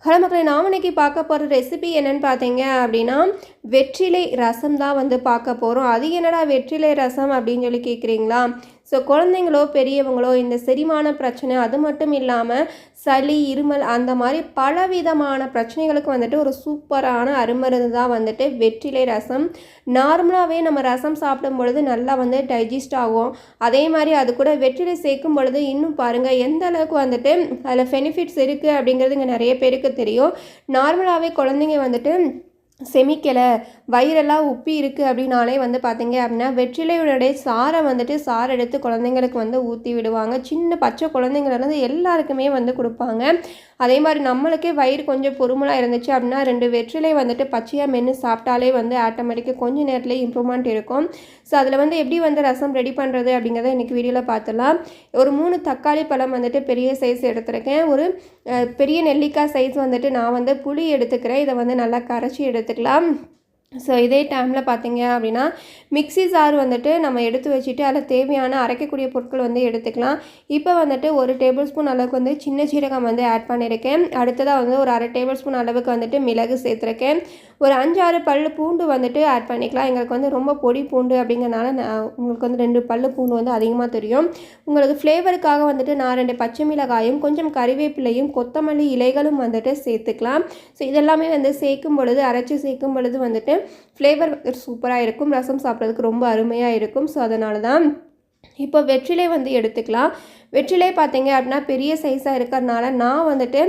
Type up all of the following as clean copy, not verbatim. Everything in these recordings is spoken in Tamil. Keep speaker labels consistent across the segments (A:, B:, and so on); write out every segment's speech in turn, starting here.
A: ஹலோ மக்களே, நாம் இன்னைக்கு பார்க்க போகிற ரெசிபி என்னென்னு பார்த்தீங்க அப்படின்னா, வெற்றிலை ரசம் தான் வந்து பார்க்க போகிறோம். அது என்னடா வெற்றிலை ரசம் அப்படின்னு சொல்லி கேட்குறீங்களா? ஸோ குழந்தைங்களோ பெரியவங்களோ இந்த செரிமான பிரச்சனை, அது மட்டும் இல்லாமல் சளி, இருமல் அந்த மாதிரி பலவிதமான பிரச்சனைகளுக்கு வந்துட்டு ஒரு சூப்பரான அருமருந்து தான் வந்துட்டு வெற்றிலை ரசம். நார்மலாகவே நம்ம ரசம் சாப்பிடும் பொழுது நல்லா வந்து டைஜஸ்ட் ஆகும். அதே மாதிரி அது கூட வெற்றிலை சேர்க்கும் பொழுது இன்னும் பாருங்கள் எந்த அளவுக்கு வந்துட்டு அதில் பெனிஃபிட்ஸ் இருக்குது அப்படிங்கிறது இங்கே நிறைய பேருக்கு தெரியும். நார்மலாகவே குழந்தைங்க வந்துட்டு செமிக்கலை, வயிறெல்லாம் உப்பி இருக்குது அப்படின்னாலே வந்து பார்த்திங்க அப்படின்னா வெற்றிலையுடைய சாறை வந்துட்டு சாறு எடுத்து குழந்தைங்களுக்கு வந்து ஊற்றி விடுவாங்க. சின்ன பச்சை குழந்தைங்கள்லேருந்து எல்லாருக்குமே வந்து கொடுப்பாங்க. அதே மாதிரி நம்மளுக்கே வயிறு கொஞ்சம் பொறுமலாக இருந்துச்சு அப்படின்னா 2 வெற்றிலை வந்துட்டு பச்சையாக மென்று சாப்பிட்டாலே வந்து ஆட்டோமேட்டிக்காக கொஞ்சம் நேரத்துலேயே இம்ப்ரூவ்மெண்ட் இருக்கும். ஸோ அதில் வந்து எப்படி வந்து ரசம் ரெடி பண்ணுறது அப்படிங்கிறத இன்றைக்கி வீடியோவில் பார்த்துலாம். ஒரு 3 தக்காளி பழம் வந்துட்டு பெரிய சைஸ் எடுத்துருக்கேன். ஒரு பெரிய நெல்லிக்காய் சைஸ் வந்துட்டு நான் வந்து புளி எடுத்துக்கிறேன். இதை வந்து நல்லா கரைச்சி எடுத்துக்கலாம். ஸோ இதே டைமில் பார்த்தீங்க அப்படின்னா மிக்ஸி ஜார் வந்துட்டு நம்ம எடுத்து வச்சுட்டு அதில் தேவையான அரைக்கக்கூடிய பொருட்கள் வந்து எடுத்துக்கலாம். இப்போ வந்துட்டு 1 டேபிள் ஸ்பூன் அளவுக்கு வந்து சின்ன சீரகம் வந்து ஆட் பண்ணியிருக்கேன். அடுத்ததாக வந்து ஒரு 1/2 டேபிள் ஸ்பூன் அளவுக்கு வந்துட்டு மிளகு சேர்த்துருக்கேன். ஒரு 5-6 பல் பூண்டு வந்துட்டு ஆட் பண்ணிக்கலாம். எங்களுக்கு வந்து ரொம்ப பொடி பூண்டு அப்படிங்கிறனால உங்களுக்கு வந்து 2 பல் பூண்டு வந்து அதிகமாக தெரியும். உங்களுக்கு ஃப்ளேவருக்காக வந்துட்டு நான் 2 பச்சை மிளகாயும் கொஞ்சம் கறிவேப்பிலையும் கொத்தமல்லி இலைகளும் வந்துட்டு சேர்த்துக்கலாம். ஸோ இதெல்லாமே வந்து சேர்க்கும் பொழுது அரைச்சி சேர்க்கும் பொழுது வந்துட்டு ஃப்ளேவர் சூப்பராக இருக்கும். ரசம் சாப்பிட்றதுக்கு ரொம்ப அருமையாக இருக்கும். ஸோ அதனால தான் இப்போ வெற்றிலை வந்து எடுத்துக்கலாம். வெற்றிலை பார்த்தீங்க அப்படின்னா பெரிய சைஸாக இருக்கிறதுனால நான் வந்துட்டு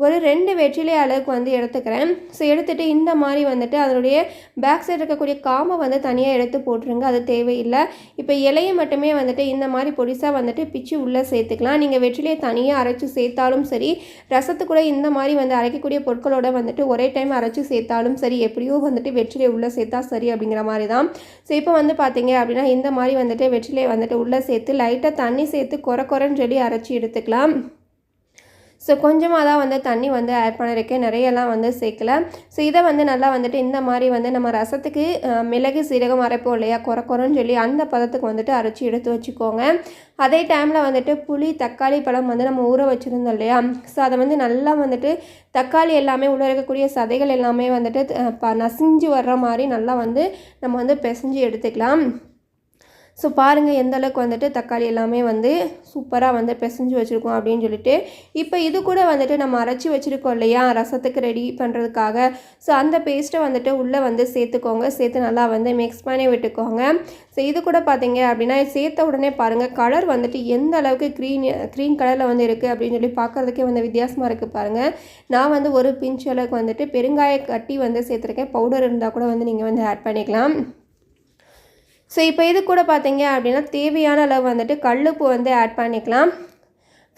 A: ஒரு 2 வெற்றிலை அளவுக்கு வந்து எடுத்துக்கிறேன். ஸோ எடுத்துகிட்டு இந்த மாதிரி வந்துட்டு அதனுடைய பேக் சைடு இருக்கக்கூடிய காம்பை வந்து தனியாக எடுத்து போட்டுருங்க, அது தேவையில்லை. இப்போ இலையை மட்டுமே வந்துட்டு இந்த மாதிரி பொடிசாக வந்துட்டு பிச்சு உள்ளே சேர்த்துக்கலாம். நீங்கள் வெற்றிலையை தனியாக அரைச்சி சேர்த்தாலும் சரி, ரசத்து கூட இந்த மாதிரி வந்து அரைக்கக்கூடிய பொருட்களோட வந்துட்டு ஒரே டைம் அரைச்சி சேர்த்தாலும் சரி, எப்படியோ வந்துட்டு வெற்றிலை உள்ளே சேர்த்தா சரி அப்படிங்கிற மாதிரி தான். ஸோ இப்போ வந்து பார்த்தீங்க அப்படின்னா இந்த மாதிரி வந்துட்டு வெற்றிலை வந்துட்டு உள்ளே சேர்த்து லைட்டாக தண்ணி சேர்த்து கொரன்னு சொல்லி அரைச்சி எடுத்துக்கலாம். ஸோ கொஞ்சமாக தான் வந்து தண்ணி வந்து ஆட் பண்ணியிருக்கேன், நிறையெல்லாம் வந்து சேர்க்கல. ஸோ இதை வந்து நல்லா வந்துட்டு இந்த மாதிரி வந்து நம்ம ரசத்துக்கு மிளகு சீரகம் அரைப்போம் இல்லையா, கொரன்னு சொல்லி அந்த பதத்துக்கு வந்துட்டு அரைச்சி எடுத்து வச்சுக்கோங்க. அதே டைமில் வந்துட்டு புளி, தக்காளி பழம் வந்து நம்ம ஊற வச்சுருந்தோம் இல்லையா, ஸோ அதை வந்து நல்லா வந்துட்டு தக்காளி எல்லாமே உள்ளே இருக்கக்கூடிய சதைகள் எல்லாமே வந்துட்டு நசிஞ்சு வர்ற மாதிரி நல்லா வந்து நம்ம வந்து பிசைஞ்சு எடுத்துக்கலாம். ஸோ பாருங்கள் எந்த அளவுக்கு வந்துட்டு தக்காளி எல்லாமே வந்து சூப்பராக வந்து பிசைஞ்சு வச்சுருக்கோம் அப்படின்னு சொல்லிட்டு. இப்போ இது கூட வந்துட்டு நம்ம அரைச்சி வச்சுருக்கோம் இல்லையா ரசத்துக்கு ரெடி பண்ணுறதுக்காக, ஸோ அந்த பேஸ்ட்டை வந்துட்டு உள்ளே வந்து சேர்த்துக்கோங்க. சேர்த்து நல்லா வந்து மிக்ஸ் பண்ணி விட்டுக்கோங்க. ஸோ இது கூட பார்த்தீங்க அப்படின்னா சேர்த்த உடனே பாருங்கள் கலர் வந்துட்டு எந்த அளவுக்கு க்ரீன் கலரில் வந்து இருக்குது அப்படின்னு சொல்லி பார்க்குறதுக்கே வந்து வித்தியாசமாக இருக்குது பாருங்கள். நான் வந்து ஒரு பிஞ்ச் அளவுக்கு வந்துட்டு பெருங்காய கட்டி வந்து சேர்த்துருக்கேன். பவுடர் இருந்தால் கூட வந்து நீங்கள் வந்து ஆட் பண்ணிக்கலாம். ஸோ இப்போ இது கூட பார்த்தீங்க அப்படின்னா தேவையான அளவு வந்துட்டு கல்லுப்பு வந்து ஆட் பண்ணிக்கலாம்.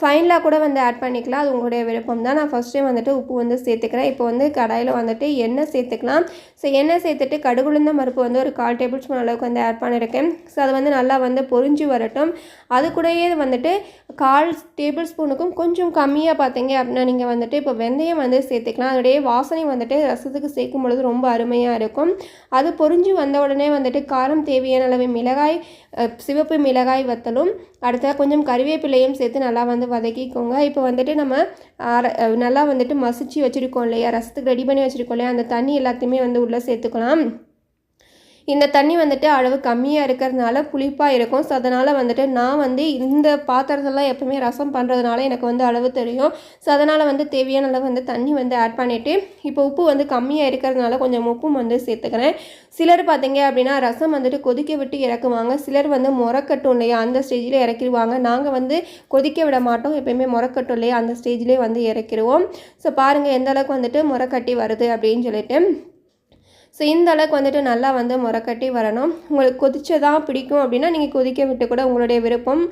A: ஃபைனலாக கூட வந்து ஆட் பண்ணிக்கலாம், அது உங்களுடைய விருப்பம் தான். நான் ஃபஸ்ட்டே வந்துட்டு உப்பு வந்து சேர்த்துக்கிறேன். இப்போ வந்து கடாயில் வந்துட்டு எண்ணெய் சேர்த்துக்கலாம். ஸோ எண்ணெய் சேர்த்துட்டு கடுகுளுந்த பருப்பு வந்து ஒரு 1/4 டேபிள் ஸ்பூன் அளவுக்கு வந்து ஆட் பண்ணியிருக்கேன். ஸோ அது வந்து நல்லா வந்து பொரிஞ்சு வரட்டும். அது கூடயே வந்துட்டு 1/4 டேபிள் ஸ்பூனுக்கும் கொஞ்சம் கம்மியாக பார்த்தீங்க அப்படின்னா நீங்கள் வந்துட்டு இப்போ வெந்தயம் வந்து சேர்த்துக்கலாம். அதோடைய வாசனை வந்துட்டு ரசத்துக்கு சேர்க்கும் பொழுது ரொம்ப அருமையாக இருக்கும். அது பொரிஞ்சு வந்த உடனே வந்துட்டு காரம் தேவையான அளவு மிளகாய், சிவப்பு மிளகாய் வத்தலும், அடுத்த கொஞ்சம் கறிவேப்பிலையும் சேர்த்து நல்லா வந்து வதக்கிக்கோங்க. இப்போ வந்துட்டு நம்ம நல்லா வந்துட்டு மசிச்சு வச்சுருக்கோம் இல்லையா, ரசத்துக்கு ரெடி பண்ணி வச்சுருக்கோம் இல்லையா, அந்த தண்ணி எல்லாத்தையுமே வந்து உள்ளே சேர்த்துக்கலாம். இந்த தண்ணி வந்துட்டு அளவு கம்மியாக இருக்கிறதுனால புளிப்பாக இருக்கும். ஸோ அதனால் வந்துட்டு நான் வந்து இந்த பாத்திரத்தெல்லாம் எப்பவுமே ரசம் பண்ணுறதுனால எனக்கு வந்து அளவு தெரியும். ஸோ அதனால் வந்து தேவையான அளவு வந்து தண்ணி வந்து ஆட் பண்ணிவிட்டு இப்போ உப்பு வந்து கம்மியாக இருக்கிறதுனால கொஞ்சம் உப்பும் வந்து சேர்த்துக்கிறேன். சிலர் பார்த்தீங்க அப்படின்னா ரசம் வந்துட்டு கொதிக்க விட்டு இறக்குவாங்க. சிலர் வந்து முறக்கட்டும் இல்லையா அந்த ஸ்டேஜில் இறக்கிடுவாங்க. நாங்கள் வந்து கொதிக்க விட மாட்டோம், எப்போயுமே முறக்கட்டும் இல்லையா அந்த ஸ்டேஜ்லேயே வந்து இறக்கிடுவோம். ஸோ பாருங்கள் எந்த அளவுக்கு வந்துட்டு முறக்கட்டி வருது அப்படின்னு சொல்லிட்டு. ஸோ இந்த அளவுக்கு வந்துட்டு நல்லா வந்து முறக்கட்டி வரணும். உங்களுக்கு கொதிச்சதான் பிடிக்கும் அப்படின்னா நீங்கள் கொதிக்க விட்டு கூட உங்களுடைய விருப்பம்.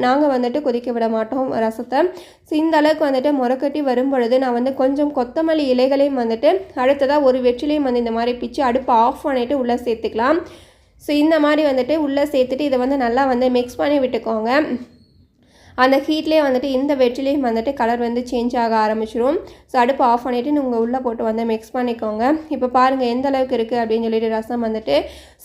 A: நாங்கள் வந்துட்டு கொதிக்க விட மாட்டோம் ரசத்தை. ஸோ இந்த அளவுக்கு வந்துட்டு முறக்கட்டி வரும் பொழுது நான் வந்து கொஞ்சம் கொத்தமல்லி இலைகளையும் வந்துட்டு அடுத்ததாக ஒரு வெற்றிலையும் வந்து இந்த மாதிரி பிச்சு அடுப்பை ஆஃப் பண்ணிவிட்டு உள்ளே சேர்த்துக்கலாம். ஸோ இந்த மாதிரி வந்துட்டு உள்ளே சேர்த்துட்டு இதை வந்து நல்லா வந்து மிக்ஸ் பண்ணி விட்டுக்கோங்க. அந்த ஹீட்லேயே வந்துட்டு இந்த வெற்றிலையும் வந்துட்டு கலர் வந்து சேஞ்ச் ஆக ஆரம்பிச்சிடும். ஸோ அடுப்பு ஆஃப் பண்ணிவிட்டு நீங்கள் உள்ளே போட்டு வந்து மிக்ஸ் பண்ணிக்கோங்க. இப்போ பாருங்கள் எந்த அளவுக்கு இருக்குது அப்படின்னு சொல்லிட்டு ரசம் வந்துட்டு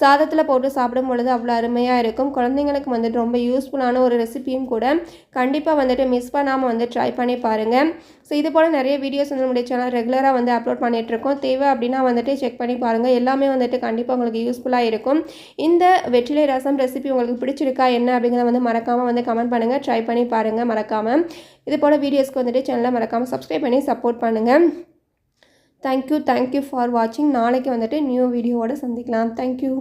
A: சாதத்தில் போட்டு சாப்பிடும் பொழுது அவ்வளோ அருமையாக இருக்கும். குழந்தைங்களுக்கு வந்துட்டு ரொம்ப யூஸ்ஃபுல்லான ஒரு ரெசிபியும் கூட. கண்டிப்பாக வந்துட்டு மிஸ் பண்ணாமல் வந்து ட்ரை பண்ணி பாருங்கள். ஸோ இது போல் நிறைய வீடியோஸ் வந்து நம்முடைய சேனல் ரெகுலராக வந்து அப்லோட் பண்ணிகிட்ருக்கோம். தேவை அப்படின்னா வந்துட்டு செக் பண்ணி பாருங்கள். எல்லாமே வந்துட்டு கண்டிப்பாக உங்களுக்கு யூஸ்ஃபுல்லாக இருக்கும். இந்த வெற்றிலை ரசம் ரெசிபி உங்களுக்கு பிடிச்சிருக்கா என்ன அப்படிங்கிறத வந்து மறக்காமல் வந்து கமெண்ட் பண்ணுங்கள். ட்ரை பண்ணி பாருங்கள் மறக்காமல். இது போல் வீடியோஸ்க்கு வந்துட்டு சேனலை மறக்காமல் சப்ஸ்கிரைப் பண்ணி சப்போர்ட் பண்ணுங்கள். தேங்க்யூ ஃபார் வாட்சிங். நாளைக்கு வந்துட்டு நியூ வீடியோவோட சந்திக்கலாம். தேங்க்யூ.